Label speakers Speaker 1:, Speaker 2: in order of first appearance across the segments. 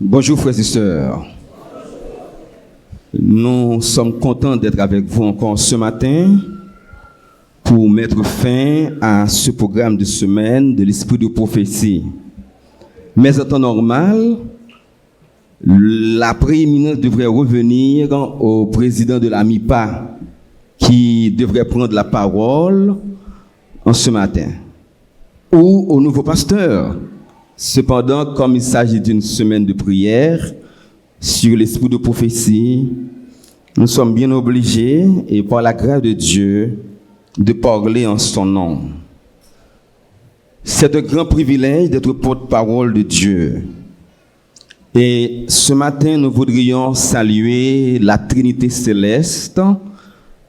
Speaker 1: Bonjour frères et sœurs. Nous sommes contents d'être avec vous encore ce matin pour mettre fin à ce programme de semaine de l'esprit de prophétie. Mais en temps normal, la prééminence devrait revenir au président de la MIPA qui devrait prendre la parole en ce matin, ou au nouveau pasteur. Cependant, comme il s'agit d'une semaine de prière sur l'esprit de prophétie, nous sommes bien obligés, et par la grâce de Dieu, de parler en son nom. C'est un grand privilège d'être porte-parole de Dieu. Et ce matin, nous voudrions saluer la Trinité céleste,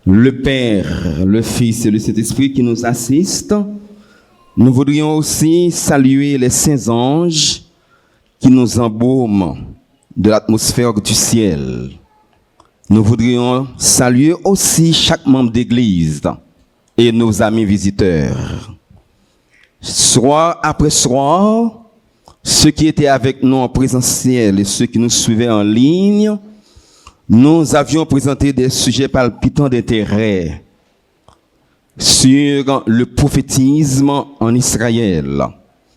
Speaker 1: le Père, le Fils et le Saint-Esprit qui nous assistent. Nous voudrions aussi saluer les saints anges qui nous embaument de l'atmosphère du ciel. Nous voudrions saluer aussi chaque membre d'église et nos amis visiteurs. Soir après soir, ceux qui étaient avec nous en présentiel et ceux qui nous suivaient en ligne, nous avions présenté des sujets palpitants d'intérêt sur le prophétisme en Israël,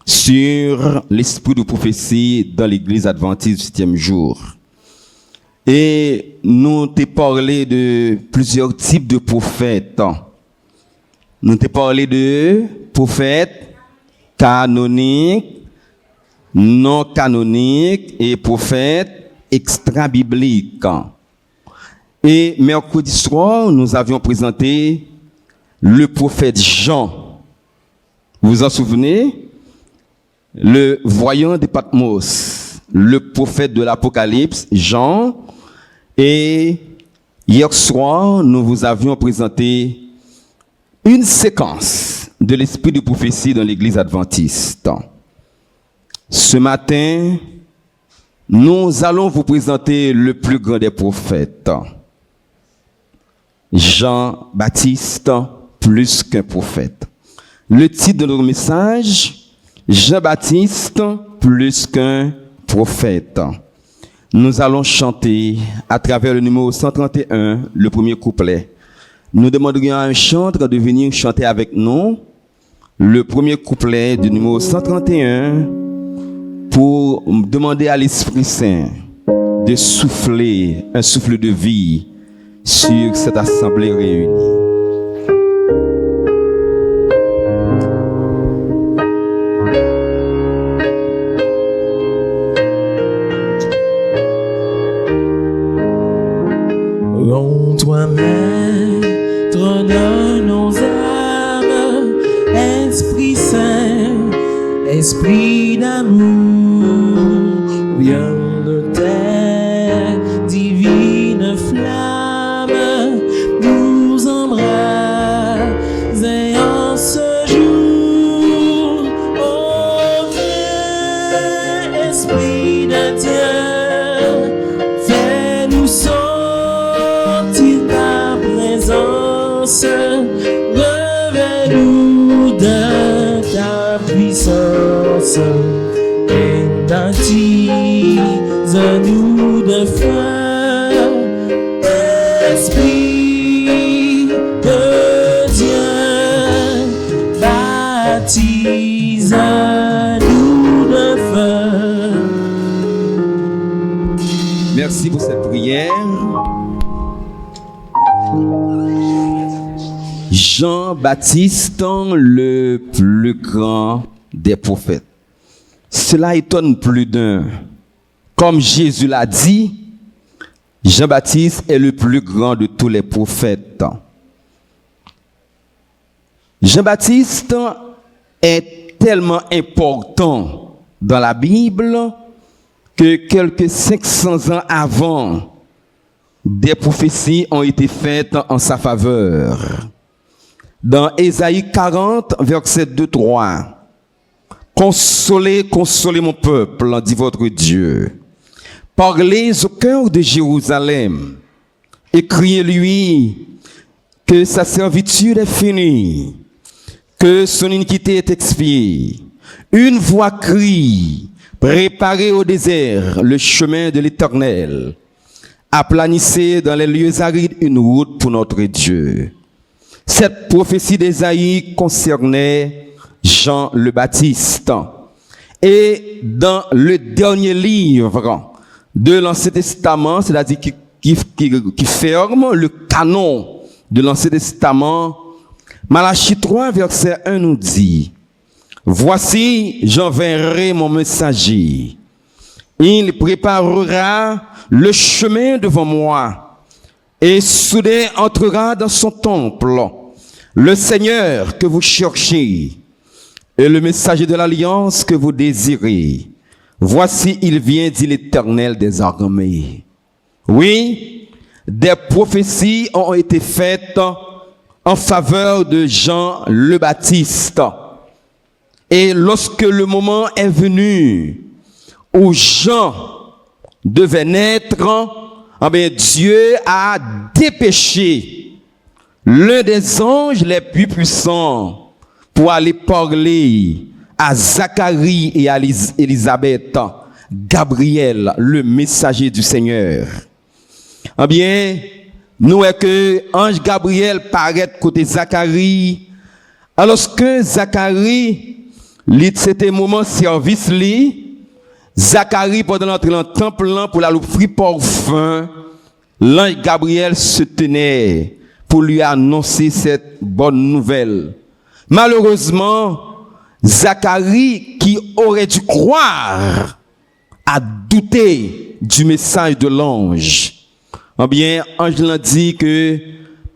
Speaker 1: sur l'esprit de prophétie dans l'église adventiste du 7e jour. Et nous t'ai parlé de plusieurs types de prophètes. Nous t'ai parlé de prophètes canoniques, non canoniques et prophètes extra-bibliques. Et mercredi soir, nous avions présenté le prophète Jean. Vous vous en souvenez? Le voyant de Patmos, le prophète de l'Apocalypse, Jean. Et hier soir, nous vous avions présenté une séquence de l'esprit de prophétie dans l'église adventiste. Ce matin, nous allons vous présenter le plus grand des prophètes, Jean-Baptiste, plus qu'un prophète. Le titre de notre message, Jean-Baptiste, plus qu'un prophète. Nous allons chanter à travers le numéro 131, le premier couplet. Nous demanderions à un chanteur de venir chanter avec nous le premier couplet du numéro 131 pour demander à l'Esprit Saint de souffler un souffle de vie sur cette assemblée réunie.
Speaker 2: Rends-toi maître de nos âmes, Esprit Saint, Esprit d'amour, viens de terre, divine flamme, nous embrasse et en ce jour, ô viens, Esprit de Dieu, fais-nous sortir ta présence, revêt-nous de ta puissance et baptise-nous de feu, Esprit de Dieu, baptise-nous de feu.
Speaker 1: Merci pour cette prière. Jean-Baptiste, le plus grand des prophètes. Cela étonne plus d'un. Comme Jésus l'a dit, Jean-Baptiste est le plus grand de tous les prophètes. Jean-Baptiste est tellement important dans la Bible que quelques 500 ans avant, des prophéties ont été faites en sa faveur. Dans Ésaïe 40, verset 2-3, « Consolez, consolez mon peuple, dit votre Dieu. Parlez au cœur de Jérusalem et criez-lui que sa servitude est finie, que son iniquité est expiée. Une voix crie, Préparez au désert le chemin de l'Éternel. Aplanissez dans les lieux arides une route pour notre Dieu. Cette prophétie d'Ésaïe concernait Jean le Baptiste. Et dans le dernier livre de l'Ancien Testament, c'est-à-dire qui ferme le canon de l'Ancien Testament, Malachie 3, verset 1 nous dit: Voici, j'enverrai mon messager. Il préparera le chemin devant moi et soudain entrera dans son temple le Seigneur que vous cherchez et le messager de l'alliance que vous désirez. Voici, il vient, dit l'Éternel des armées. Oui, des prophéties ont été faites en faveur de Jean le Baptiste. Et lorsque le moment est venu où Jean devait naître, Dieu a dépêché l'un des anges les plus puissants pour aller parler à Zacharie et à Élisabeth, Gabriel, le messager du Seigneur. Nous voyons que ange Gabriel paraît côté Zacharie, alors que Zacharie, c'était moment service Zacharie pendant l'entrée dans le temple pour la offrir parfum, l'ange Gabriel se tenait pour lui annoncer cette bonne nouvelle. Malheureusement, Zacharie, qui aurait dû croire, a douté du message de l'ange. Ange l'a dit que,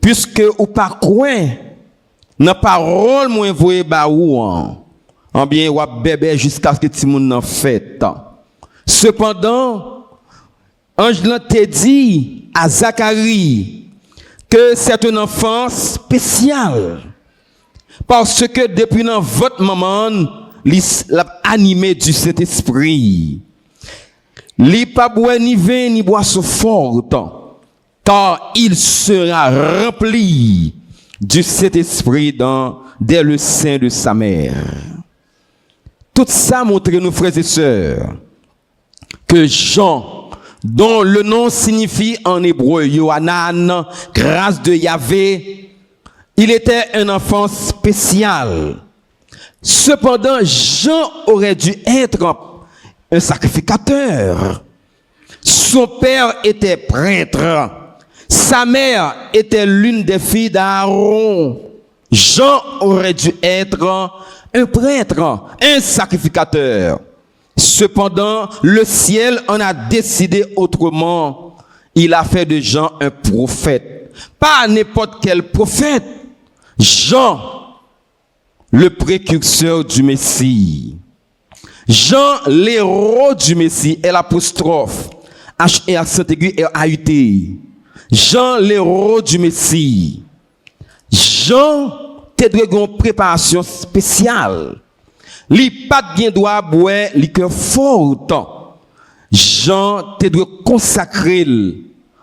Speaker 1: puisque ou pas coin, n'a parole moins voye ba ou ou bébé jusqu'à ce que tout le monde en fait. Cependant, ange l'a dit à Zacharie que c'est un enfant spécial. Parce que depuis dans votre maman, l'a animé du Saint-Esprit. Li pas boire ni vin ni boisson forte, car il sera rempli du Saint-Esprit dès le sein de sa mère. Tout ça montre nous, frères et sœurs, que Jean, dont le nom signifie en hébreu Yohanan, grâce de Yahvé, il était un enfant spécial. Cependant, Jean aurait dû être un sacrificateur. Son père était prêtre. Sa mère était l'une des filles d'Aaron. Jean aurait dû être un prêtre, un sacrificateur. Cependant, le ciel en a décidé autrement. Il a fait de Jean un prophète. Pas n'importe quel prophète. Jean, le précurseur du Messie. Jean, l'héros du Messie, est l'apostrophe. H et accent aigu et A-U-T. Jean, l'héros du Messie. Jean, te doit une préparation spéciale. Li pas de doit boire liqueur forte. Jean, te doit consacrer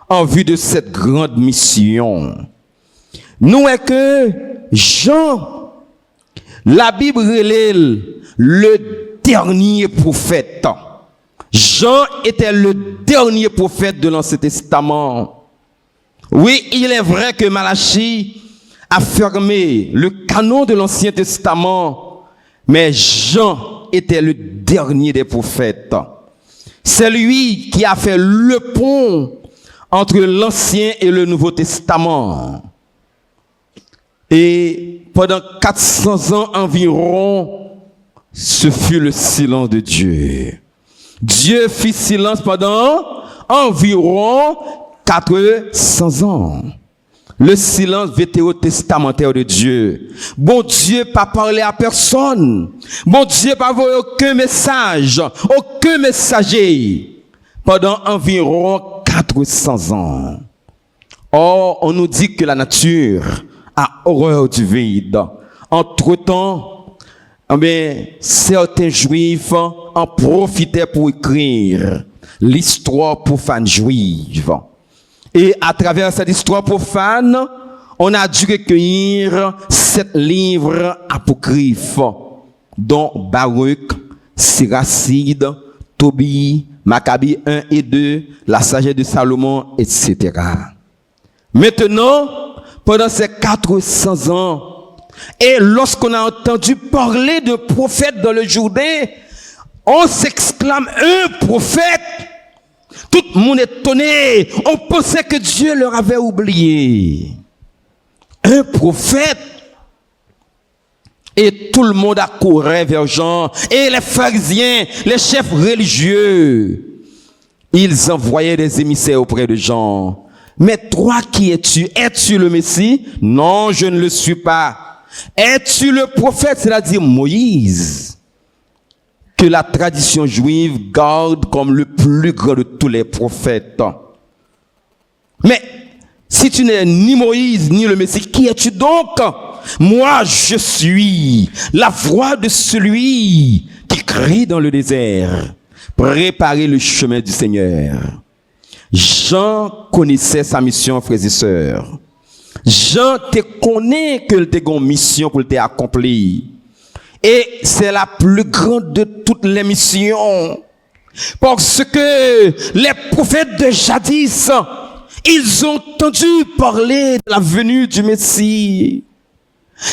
Speaker 1: en vue de cette grande mission. Nous est que Jean, la Bible relève le dernier prophète. Jean était le dernier prophète de l'Ancien Testament. Oui, il est vrai que Malachie a fermé le canon de l'Ancien Testament, mais Jean était le dernier des prophètes. C'est lui qui a fait le pont entre l'Ancien et le Nouveau Testament. Et pendant 400 ans environ, ce fut le silence de Dieu. Dieu fit silence pendant environ 400 ans. Le silence vétérotestamentaire de Dieu. Bon Dieu pas parlé à personne. Bon Dieu pas envoyé aucun message, aucun messager pendant environ 400 ans. Or, on nous dit que la nature a horreur du vide. Entre-temps, certains juifs en profitaient pour écrire l'histoire profane juive. Et à travers cette histoire profane, on a dû recueillir 7 livres apocryphes, dont Baruch, Siracide, Tobie, Maccabée 1 et 2, la sagesse de Salomon, etc. Maintenant, pendant ces 400 ans, et lorsqu'on a entendu parler de prophète dans le Jourdain, on s'exclame un prophète. Tout le monde est étonné. On pensait que Dieu leur avait oublié. Un prophète. Et tout le monde accourait vers Jean. Et les pharisiens, les chefs religieux, ils envoyaient des émissaires auprès de Jean. Mais toi, qui es-tu? Es-tu le Messie? Non, je ne le suis pas. Es-tu le prophète, c'est-à-dire Moïse, que la tradition juive garde comme le plus grand de tous les prophètes? Mais si tu n'es ni Moïse ni le Messie, qui es-tu donc? Moi, je suis la voix de celui qui crie dans le désert. Préparez le chemin du Seigneur. Jean connaissait sa mission, frères et sœurs. Jean te connaît que tu as une mission pour t'accomplir. Et c'est la plus grande de toutes les missions. Parce que les prophètes de jadis, ils ont entendu parler de la venue du Messie.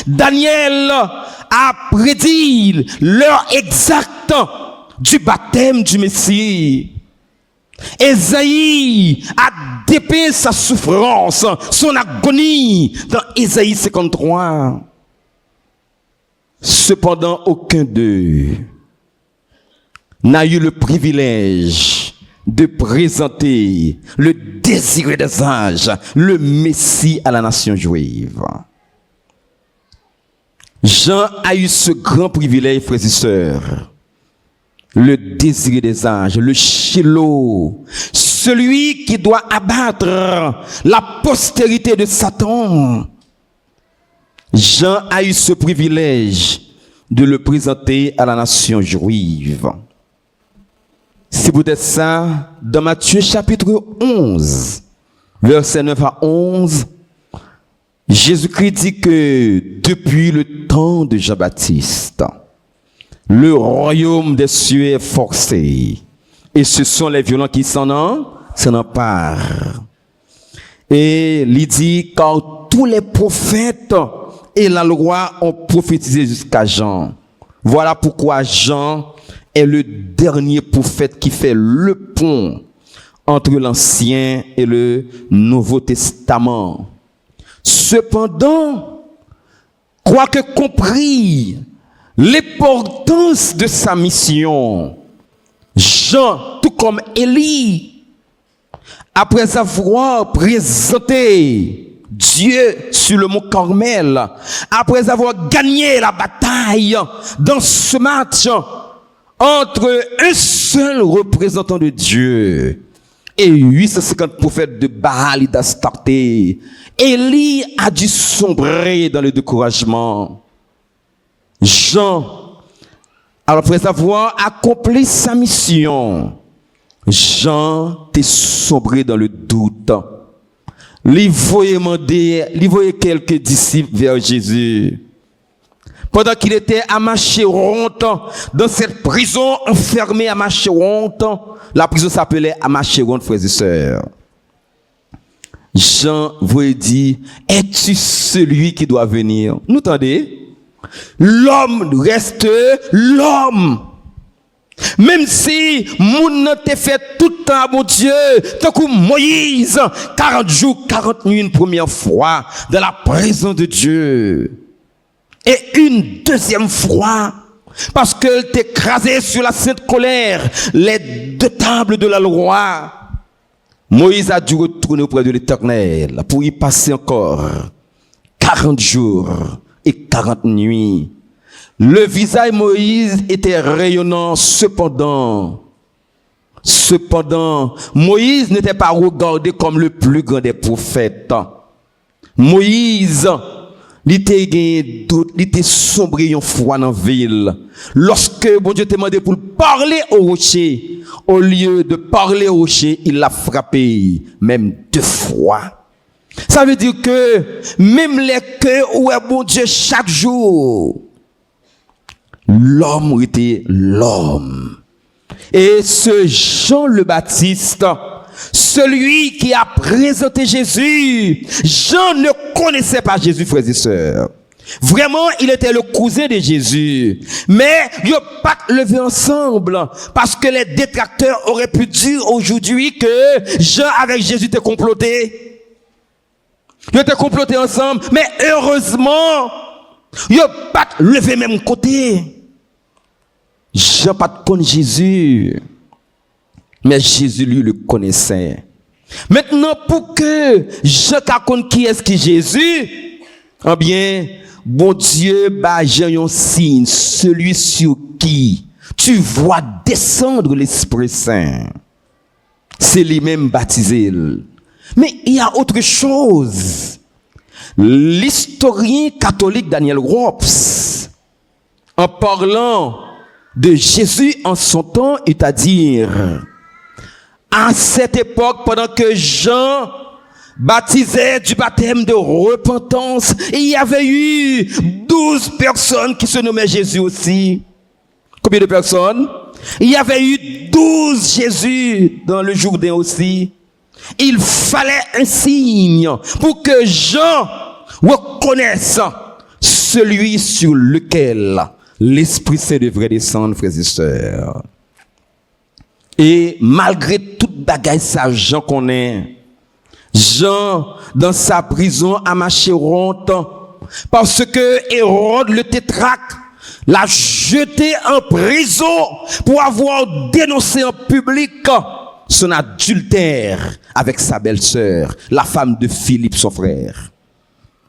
Speaker 1: Daniel a prédit l'heure exacte du baptême du Messie. Ésaïe a dépeint sa souffrance, son agonie dans Ésaïe 53. Cependant, aucun d'eux n'a eu le privilège de présenter le désir des anges, le Messie à la nation juive. Jean a eu ce grand privilège, frères et sœurs. Le désir des anges, le Shiloh, celui qui doit abattre la postérité de Satan. Jean a eu ce privilège de le présenter à la nation juive. C'est peut-être ça, dans Matthieu chapitre 11, versets 9 à 11, Jésus-Christ dit que depuis le temps de Jean-Baptiste, le royaume des cieux est forcé. Et ce sont les violents qui s'en emparent. Et il dit, car tous les prophètes et la loi ont prophétisé jusqu'à Jean. Voilà pourquoi Jean est le dernier prophète qui fait le pont entre l'Ancien et le Nouveau Testament. Cependant, quoique compris l'importance de sa mission, Jean, tout comme Élie, après avoir présenté Dieu sur le mont Carmel, après avoir gagné la bataille dans ce match entre un seul représentant de Dieu et 850 prophètes de Baal et d'Astarté, Élie a dû sombrer dans le découragement. Jean, après avoir accompli sa mission, Jean est sombré dans le doute. Il voyait quelques disciples vers Jésus. Pendant qu'il était à Machéronte, dans cette prison enfermée à Machéronte, la prison s'appelait à Machéronte, frères et sœurs. Jean vous dit, es-tu celui qui doit venir? Nous entendez? L'homme reste l'homme. Même si moun nan te fait tout le temps, mon Dieu, tant que Moïse, 40 jours, 40 nuits, une première fois, dans la présence de Dieu. Et une deuxième fois, parce qu'elle t'écrasait sur la sainte colère, les deux tables de la loi. Moïse a dû retourner auprès de l'Éternel pour y passer encore 40 jours et 40 nuits. Le visage de Moïse était rayonnant, cependant, Moïse n'était pas regardé comme le plus grand des prophètes. Moïse, il était sombré en foi dans la ville. Lorsque bon Dieu t'a demandé pour parler au rocher, au lieu de parler au rocher, il l'a frappé, même 2 fois. Ça veut dire que même les cœurs où est bon Dieu chaque jour, l'homme était l'homme. Et ce Jean le Baptiste, celui qui a présenté Jésus, Jean ne connaissait pas Jésus, frères et sœurs. Vraiment, il était le cousin de Jésus. Mais ils n'ont pas levé ensemble. Parce que les détracteurs auraient pu dire aujourd'hui que Jean avec Jésus étaient complotés. Ils étaient complotés ensemble. Mais heureusement, ils n'ont pas levé même côté. Jean pas de connaître Jésus. Mais Jésus, lui, le connaissait. Maintenant, pour que Jean connaisse qui est-ce qui est Jésus, eh bien, bon Dieu, bah, j'ai un signe, celui sur qui tu vois descendre l'Esprit Saint. C'est lui-même baptisé. Mais il y a autre chose. L'historien catholique Daniel Rops, en parlant de Jésus en son temps, c'est-à-dire, à cette époque, pendant que Jean baptisait du baptême de repentance, il y avait eu 12 personnes qui se nommaient Jésus aussi. Combien de personnes? Il y avait eu 12 Jésus dans le Jourdain aussi. Il fallait un signe pour que Jean reconnaisse celui sur lequel l'Esprit Saint devrait descendre, frères et sœurs. Et malgré toute bagaille, ça, Jean connaît. Jean, dans sa prison, a marché longtemps. Parce que Hérode, le tétrarque, l'a jeté en prison pour avoir dénoncé en public son adultère avec sa belle-sœur, la femme de Philippe, son frère.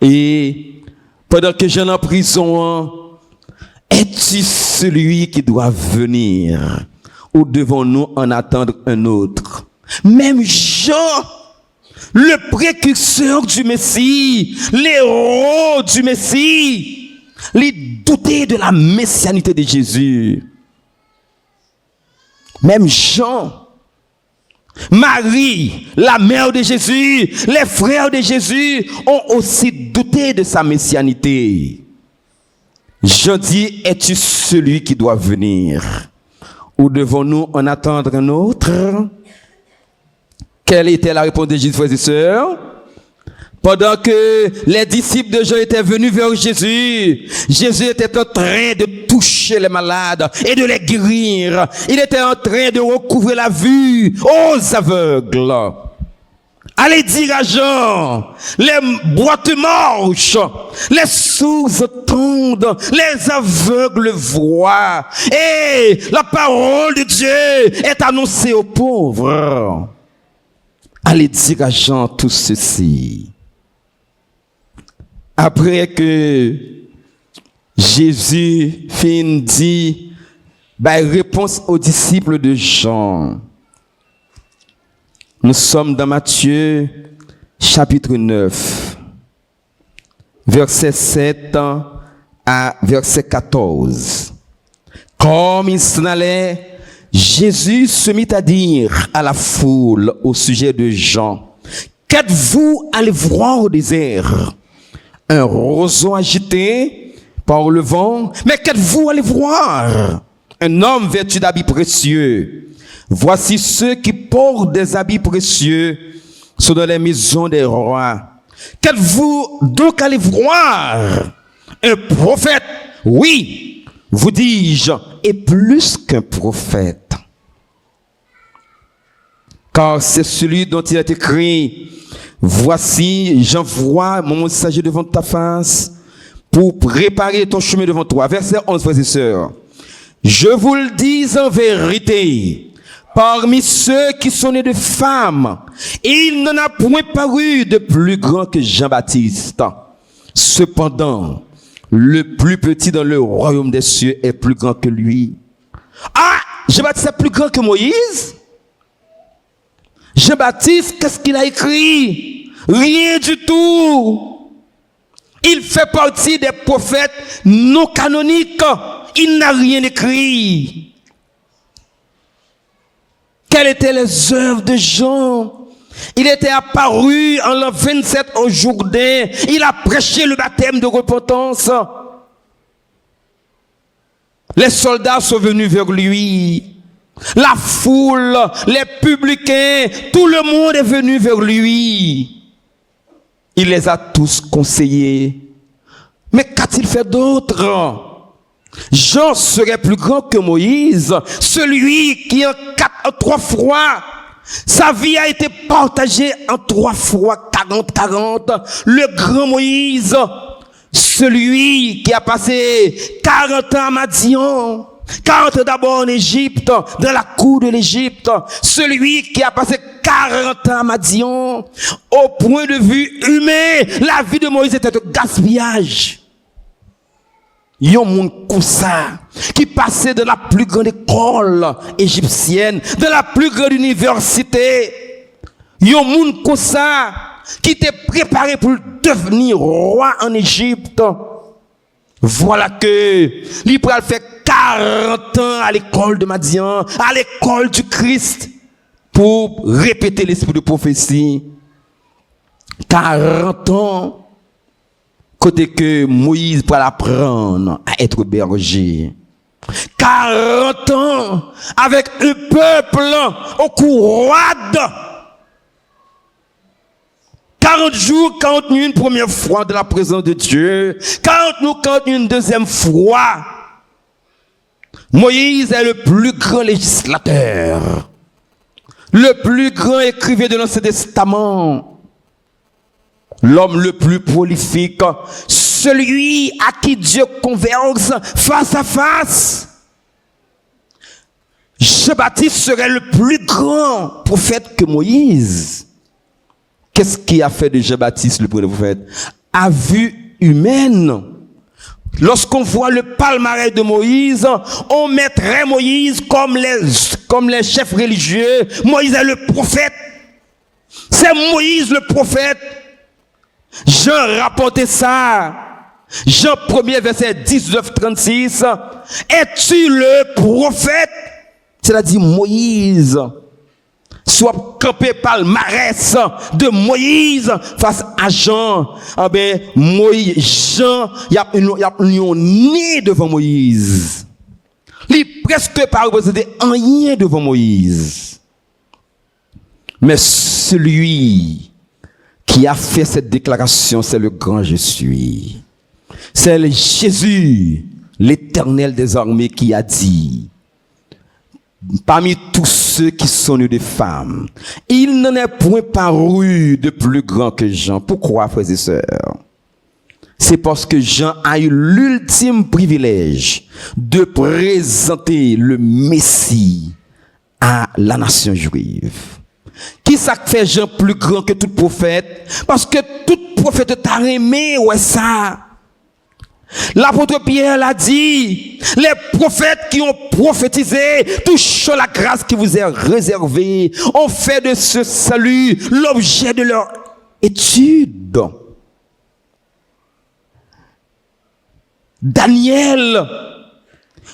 Speaker 1: Et pendant que Jean est en prison, es-tu celui qui doit venir? Ou devons-nous en attendre un autre? Même Jean, le précurseur du Messie, l'héros du Messie, il doutait de la messianité de Jésus. Même Jean, Marie, la mère de Jésus, les frères de Jésus ont aussi douté de sa messianité. Jean dit, es-tu celui qui doit venir? Ou devons-nous en attendre un autre? Quelle était la réponse de Jésus, frères et sœurs? Pendant que les disciples de Jean étaient venus vers Jésus, Jésus était en train de toucher les malades et de les guérir. Il était en train de recouvrer la vue aux aveugles. Allez dire à Jean, les boiteux marchent, les sourds entendent, les aveugles voient, et la parole de Dieu est annoncée aux pauvres. Allez dire à Jean tout ceci. Après que Jésus fin dit, réponse aux disciples de Jean. Nous sommes dans Matthieu, chapitre 9, verset 7 à verset 14. Comme il s'en allait, Jésus se mit à dire à la foule au sujet de Jean, qu'êtes-vous allé voir au désert? Un roseau agité par le vent? Mais qu'êtes-vous allé voir? Un homme vêtu d'habits précieux. Voici ceux qui portent des habits précieux sont dans les maisons des rois. Qu'êtes-vous donc allé voir? Un prophète? Oui, vous dis-je, et plus qu'un prophète. Car c'est celui dont il est écrit, voici, j'envoie mon messager devant ta face pour préparer ton chemin devant toi. Verset 11, frères et sœurs. Je vous le dis en vérité, parmi ceux qui sont nés de femmes, il n'en a point paru de plus grand que Jean-Baptiste. Cependant, le plus petit dans le royaume des cieux est plus grand que lui. Ah, Jean-Baptiste est plus grand que Moïse? Jean-Baptiste, qu'est-ce qu'il a écrit? Rien du tout. Il fait partie des prophètes non canoniques. Il n'a rien écrit. Quelles étaient les œuvres de Jean? Il était apparu en l'an 27 au Jourdain. Il a prêché le baptême de repentance. Les soldats sont venus vers lui. La foule, les publicains, tout le monde est venu vers lui. Il les a tous conseillés. Mais qu'a-t-il fait d'autre? Jean serait plus grand que Moïse, celui qui en 3 fois, sa vie a été partagée en 3 fois 40. Le grand Moïse, celui qui a passé 40 ans à Madian, 40 d'abord en Égypte, dans la cour de l'Égypte, celui qui a passé 40 ans à Madian, au point de vue humain, la vie de Moïse était de gaspillage. Il y a un monde comme ça, qui passait de la plus grande école égyptienne, de la plus grande université. Il y a un monde comme ça, qui était préparé pour devenir roi en Égypte. Voilà que l'Ibral fait 40 ans à l'école de Madian, à l'école du Christ, pour répéter l'esprit de prophétie. 40 ans. Côté que Moïse va l'apprendre à être berger. 40 ans avec un peuple au cou roide. 40 jours, 40 nuits une première fois de la présence de Dieu. 40 nuits une deuxième fois. Moïse est le plus grand législateur. Le plus grand écrivain de l'Ancien Testament. L'homme le plus prolifique, celui à qui Dieu converse face à face. Jean-Baptiste serait le plus grand prophète que Moïse. Qu'est-ce qui a fait de Jean-Baptiste le plus grand prophète? À vue humaine. Lorsqu'on voit le palmarès de Moïse, on mettrait Moïse comme les chefs religieux. Moïse est le prophète. C'est Moïse le prophète. Jean rapportait ça. Jean 1er verset 19-36. Es-tu le prophète? C'est-à-dire Moïse. Soit campé par le marès de Moïse face à Jean. Ah ben, Jean, il y a un nez devant Moïse. Il est presque pas représenté rien devant Moïse. Mais celui qui a fait cette déclaration, c'est le grand je suis. C'est le Jésus, l'Éternel des armées, qui a dit, parmi tous ceux qui sont nés de femmes, il n'en est point paru de plus grand que Jean. Pourquoi, frères et sœurs? C'est parce que Jean a eu l'ultime privilège de présenter le Messie à la nation juive. Qui ça fait Jean plus grand que tout prophète? Parce que tout prophète t'a aimé, ouais ça. L'apôtre Pierre l'a dit, les prophètes qui ont prophétisé touchent la grâce qui vous est réservée, ont fait de ce salut l'objet de leur étude. Daniel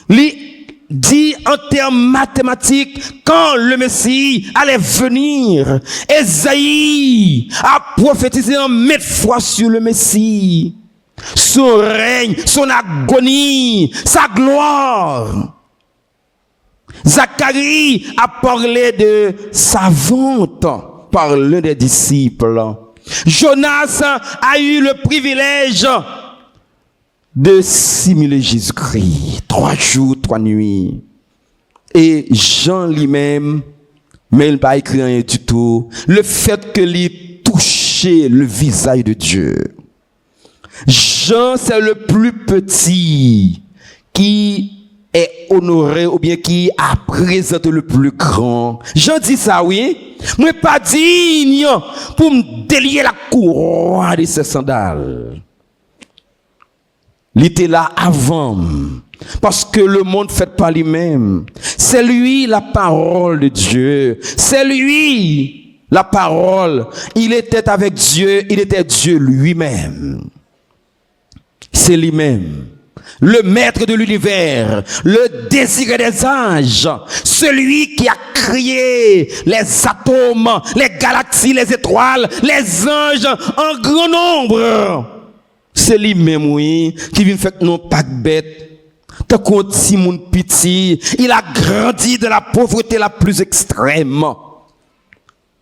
Speaker 1: lui dit en termes mathématiques quand le Messie allait venir. Esaïe a prophétisé en 1000 fois sur le Messie, son règne, son agonie, sa gloire. Zacharie a parlé de sa vente par l'un des disciples. Jonas a eu le privilège de simuler Jésus-Christ, 3 jours, 3 nuits. Et Jean lui-même, mais il n'a pas écrit rien du tout, le fait que lui touchait le visage de Dieu. Jean, c'est le plus petit qui est honoré ou bien qui a présenté le plus grand. Jean dit ça, oui. Moi, pas digne pour me délier la couronne de ses sandales. Il était là avant, parce que le monde fait par lui-même. C'est lui la parole de Dieu. C'est lui la parole. Il était avec Dieu, il était Dieu lui-même. C'est lui-même, le maître de l'univers, le désiré des anges, celui qui a créé les atomes, les galaxies, les étoiles, les anges en grand nombre. C'est lui-même, oui, qui vient faire non pas bête. Tant qu'on petit monde petit, il a grandi de la pauvreté la plus extrême.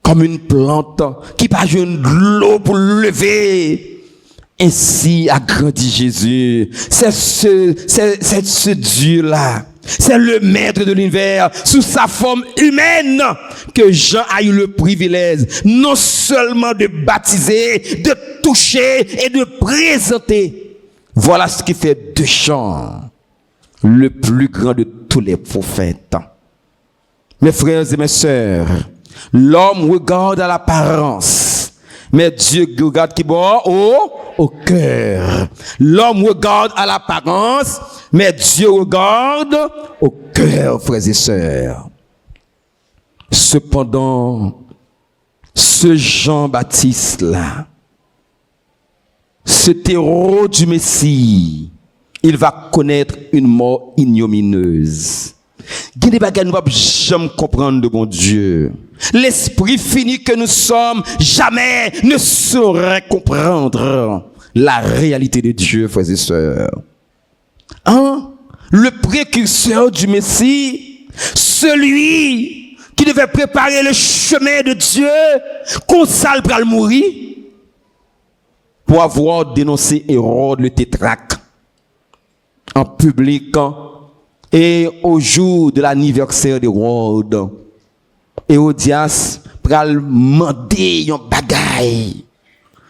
Speaker 1: Comme une plante qui n'a pas de l'eau pour le lever. Ainsi a grandi Jésus. C'est ce Dieu-là. C'est le maître de l'univers, sous sa forme humaine, que Jean a eu le privilège, non seulement de baptiser, de toucher et de présenter. Voilà ce qui fait de Jean le plus grand de tous les prophètes. Mes frères et mes sœurs, l'homme regarde à l'apparence, mais Dieu regarde qui bon au cœur. L'homme regarde à l'apparence, mais Dieu regarde au cœur, frères et sœurs. Cependant, ce Jean-Baptiste-là, cet héros du Messie, il va connaître une mort ignominieuse. Il y a des bagages nous ne pouvons jamais comprendre de bon Dieu. L'esprit fini que nous sommes, jamais ne saurait comprendre la réalité de Dieu, frères et sœurs. Le précurseur du Messie, celui qui devait préparer le chemin de Dieu, qu'on s'al pour le mourir, pour avoir dénoncé Hérode le tétrarque en public et au jour de l'anniversaire d'Hérode. Hérodias pral demander yon bagaille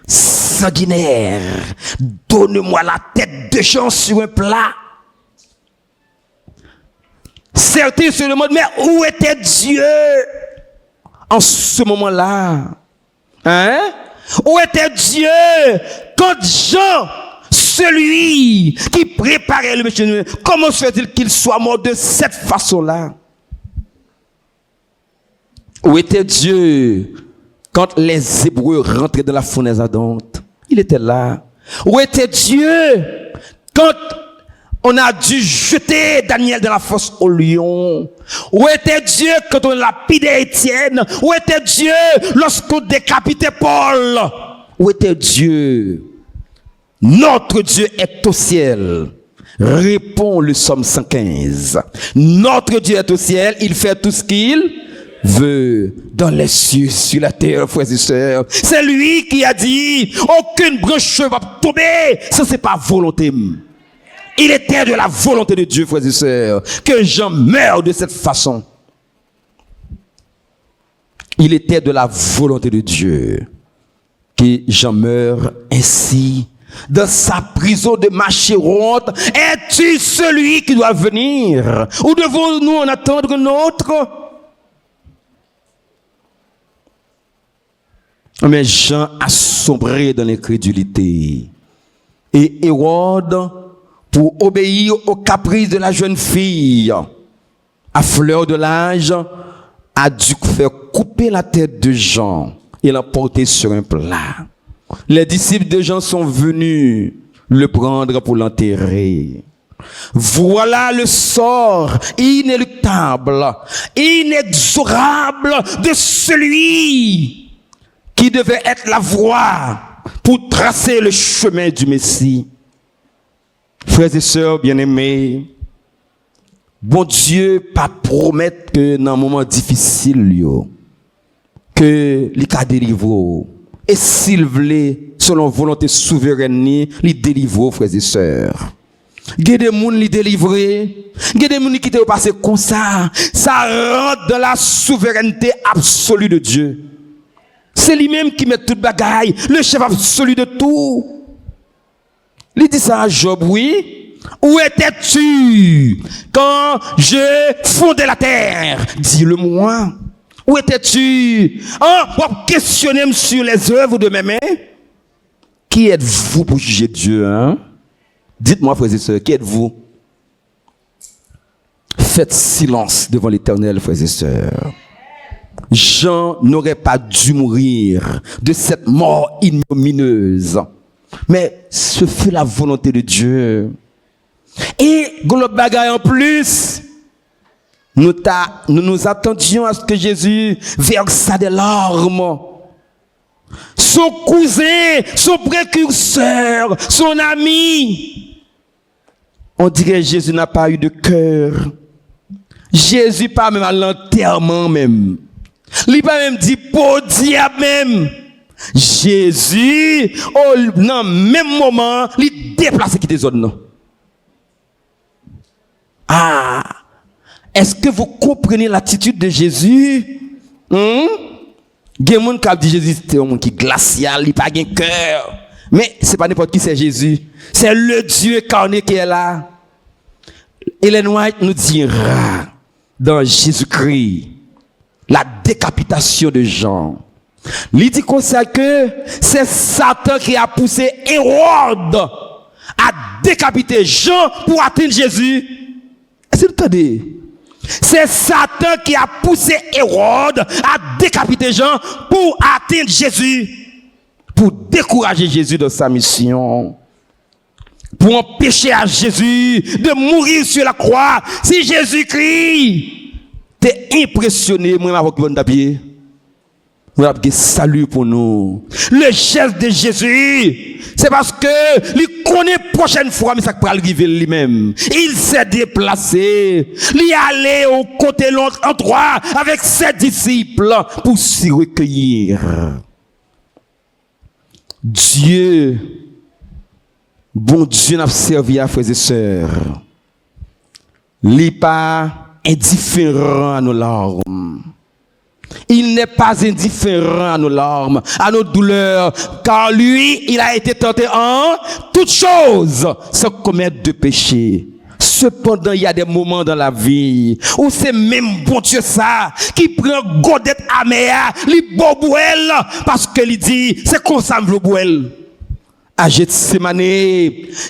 Speaker 1: sanguinaire. Donne-moi la tête de Jean sur un plat. Certains se demandent, mais où était Dieu en ce moment-là? Où était Dieu quand Jean, celui qui préparait le Messie, comment se fait-il qu'il soit mort de cette façon-là? Où était Dieu quand les Hébreux rentraient dans la fournaise ardente? Il était là. Où était Dieu quand on a dû jeter Daniel dans la fosse au lion? Où était Dieu quand on lapidait Étienne? Où était Dieu lorsqu'on décapitait Paul? Où était Dieu? Notre Dieu est au ciel. Répond le psaume 115. Notre Dieu est au ciel, il fait tout ce qu'il veut dans les cieux, sur la terre, frères et sœurs. C'est lui qui a dit, aucune branche va tomber, ça c'est pas volonté. Il était de la volonté de Dieu, frères et sœurs, que Jean meure de cette façon. Il était de la volonté de Dieu que Jean meure ainsi. Dans sa prison de Machéronte, es-tu celui qui doit venir? Ou devons-nous en attendre un autre? Mais Jean a sombré dans l'incrédulité. Et Hérode, pour obéir aux caprices de la jeune fille, à fleur de l'âge, a dû faire couper la tête de Jean et l'emporter sur un plat. Les disciples de Jean sont venus le prendre pour l'enterrer. Voilà le sort inéluctable, inexorable de celui qui devait être la voie pour tracer le chemin du Messie. Frères et sœurs bien-aimés, bon Dieu pas promettre que dans un moment difficile, que il va délivrer. Et s'il voulait, selon volonté souveraine, il délivre, frères et sœurs. Il y a des gens qui délivrent. Il y a des gens qui te passent comme ça. Ça rentre dans la souveraineté absolue de Dieu. C'est lui-même qui met toute bagaille, le chef absolu de tout. Il dit ça à Job, oui. Où étais-tu quand je fondais la terre? Dis-le-moi. Où étais-tu? Pour questionner sur les œuvres de mes mains. Qui êtes-vous pour juger Dieu? Dites-moi, frères et sœurs, qui êtes-vous? Faites silence devant l'Éternel, frères et sœurs. Jean n'aurait pas dû mourir de cette mort ignominieuse. Mais ce fut la volonté de Dieu. Et, globe bagaille en plus, nous nous attendions à ce que Jésus versa des larmes. Son cousin, son précurseur, son ami, On dirait que Jésus n'a pas eu de cœur. Jésus pas même à l'enterrement même. Il pas même dit pour diable même. Jésus, dans le même moment, il déplace qui des zones. Ah, est-ce que vous comprenez l'attitude de Jésus? Il y a des gens qui disent Jésus c'était un monde qui est glacial, il n'a pas de cœur. Mais ce n'est pas n'importe qui, c'est Jésus. C'est le Dieu incarné qui est là. Ellen White nous dira dans Jésus-Christ la décapitation de Jean. Il dit comme ça que c'est Satan qui a poussé Hérode à décapiter Jean pour atteindre Jésus. Est-ce que vous entendez? C'est Satan qui a poussé Hérode à décapiter Jean pour atteindre Jésus, pour décourager Jésus dans sa mission, pour empêcher à Jésus de mourir sur la croix. Si Jésus-Christ t'es impressionné, moi, avec votre papier, vous avez salut pour nous. Le geste de Jésus, c'est parce que il connaît prochaine fois, mais ça peut arriver lui-même. Il s'est déplacé, il est allé au côté de l'autre endroit avec ses disciples pour s'y recueillir. Dieu, bon Dieu n'a servi à frères et sœurs. Il n'est pas indifférent à nos larmes. Il n'est pas indifférent à nos larmes, à nos douleurs, car lui, il a été tenté en toutes choses sans commettre de péché. Cependant, il y a des moments dans la vie où c'est même bon Dieu ça qui prend godette amère, li bobouel, parce que il dit, c'est comme ça me bobouel. À Gethsémane,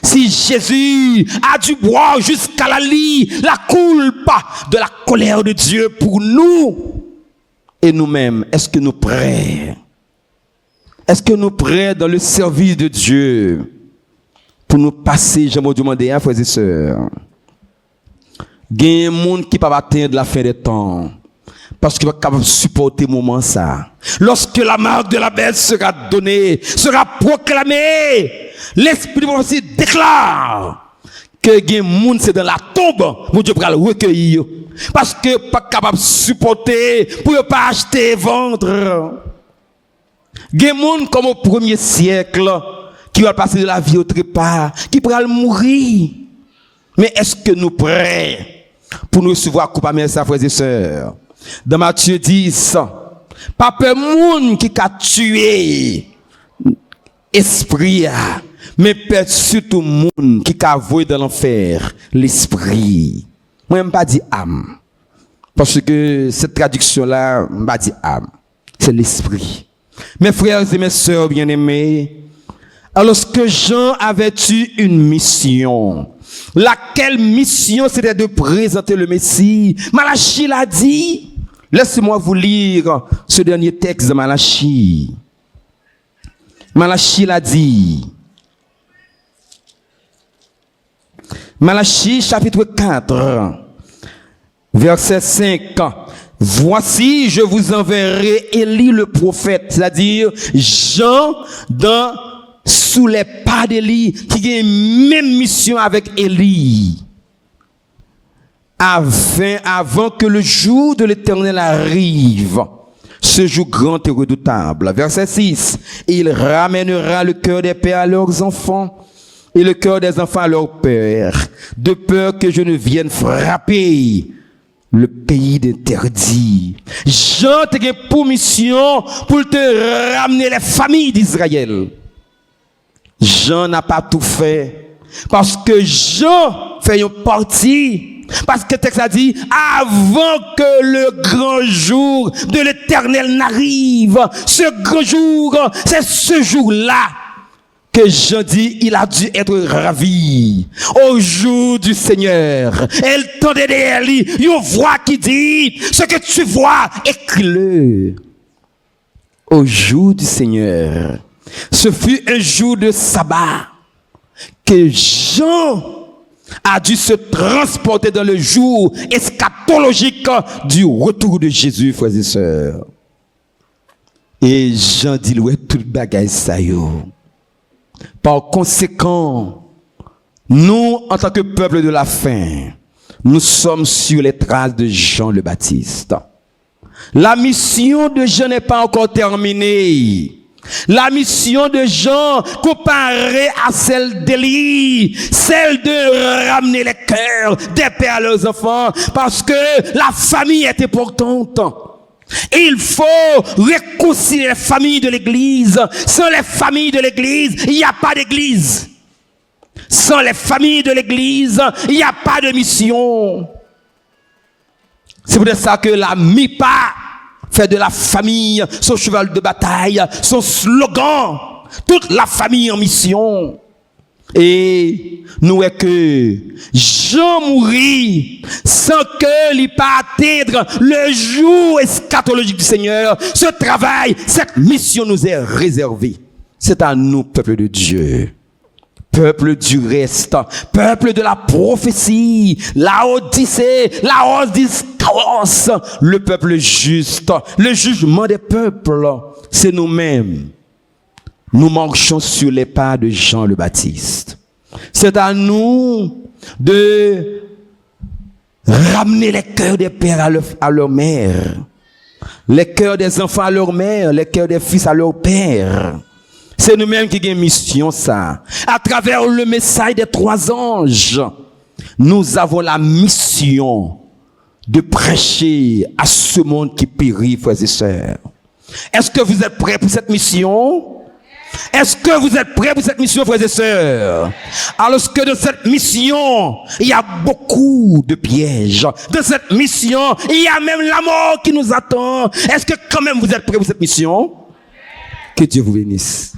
Speaker 1: si Jésus a dû boire jusqu'à la lit, la culpa de la colère de Dieu pour nous, et nous-mêmes, est-ce que nous prêts? Est-ce que nous prêts dans le service de Dieu pour nous passer, je me demande, frères et sœurs? Il y a des gens qui ne peuvent pas atteindre la fin des temps parce qu'ils ne peuvent pas supporter le moment ça. Lorsque la marque de la bête sera donnée, sera proclamée, l'esprit de prophétie déclare que il y a des gens c'est dans la tombe, mon Dieu va le recueillir. Parce que pas capable de supporter pour ne pas acheter et vendre. Il y a des gens comme au premier siècle qui vont passer de la vie au trépas, qui pourraient mourir. Mais est-ce que nous prêts pour nous recevoir coupables, frères et sœurs? Dans Matthieu 10, pas peur monde qui a tué esprit, mais peut surtout monde qui a voué dans l'enfer l'esprit. Moi, je ne pas dire âme. Parce que cette traduction-là, je ne pas dire âme. C'est l'esprit. Mes frères et mes sœurs bien-aimés, alors que Jean avait eu une mission, laquelle mission c'était de présenter le Messie. Malachie l'a dit. Laissez-moi vous lire ce dernier texte de Malachie. Malachie l'a dit. Malachie chapitre 4, verset 5. Voici, je vous enverrai Élie le prophète, c'est-à-dire Jean sous les pas d'Élie, qui a une même mission avec Élie. Avant que le jour de l'Éternel arrive, ce jour grand et redoutable. Verset 6. Il ramènera le cœur des pères à leurs enfants et le cœur des enfants à leurs pères, de peur que je ne vienne frapper le pays d'interdit. Jean t'a pour mission pour te ramener les familles d'Israël. Jean n'a pas tout fait parce que Jean fait une partie. Parce que le texte a dit, avant que le grand jour de l'Éternel n'arrive, ce grand jour, c'est ce jour-là que Jean dit, il a dû être ravi au jour du Seigneur. Elle tendait derrière lui une voix qui dit, ce que tu vois, écris-le. Au jour du Seigneur. Ce fut un jour de sabbat que Jean a dû se transporter dans le jour eschatologique du retour de Jésus, frères et sœurs. Et Jean dit, ouais, tout le bagage ça yo. Par conséquent, Nous, en tant que peuple de la fin, nous sommes sur les traces de Jean le Baptiste. La mission de Jean n'est pas encore terminée. La mission de Jean comparée à celle d'Élie, celle de ramener les cœurs des pères à leurs enfants, parce que la famille est importante. Il faut réconcilier les familles de l'Église. Sans les familles de l'Église, il n'y a pas d'Église. Sans les familles de l'Église, il n'y a pas de mission. C'est pour ça que la MIPA fait de la famille son cheval de bataille, son slogan. Toute la famille en mission. Et nous est que Jean mourit sans que l'il pas atteindre le jour eschatologique du Seigneur. Ce travail, cette mission nous est réservée. C'est à nous, peuple de Dieu. Peuple du reste, peuple de la prophétie, la Odyssée, la Odysseus, le peuple juste, le jugement des peuples, c'est nous-mêmes. Nous marchons sur les pas de Jean le Baptiste. C'est à nous de ramener les cœurs des pères à leur mère, les cœurs des enfants à leur mère, les cœurs des fils à leur père. C'est nous-mêmes qui avons mission ça. À travers le message des 3 anges, nous avons la mission de prêcher à ce monde qui périt, frères et sœurs. Est-ce que vous êtes prêts pour cette mission? Est-ce que vous êtes prêts pour cette mission, frères et sœurs? Alors que dans cette mission, il y a beaucoup de pièges. Dans cette mission, il y a même la mort qui nous attend. Est-ce que quand même vous êtes prêts pour cette mission? Que Dieu vous bénisse.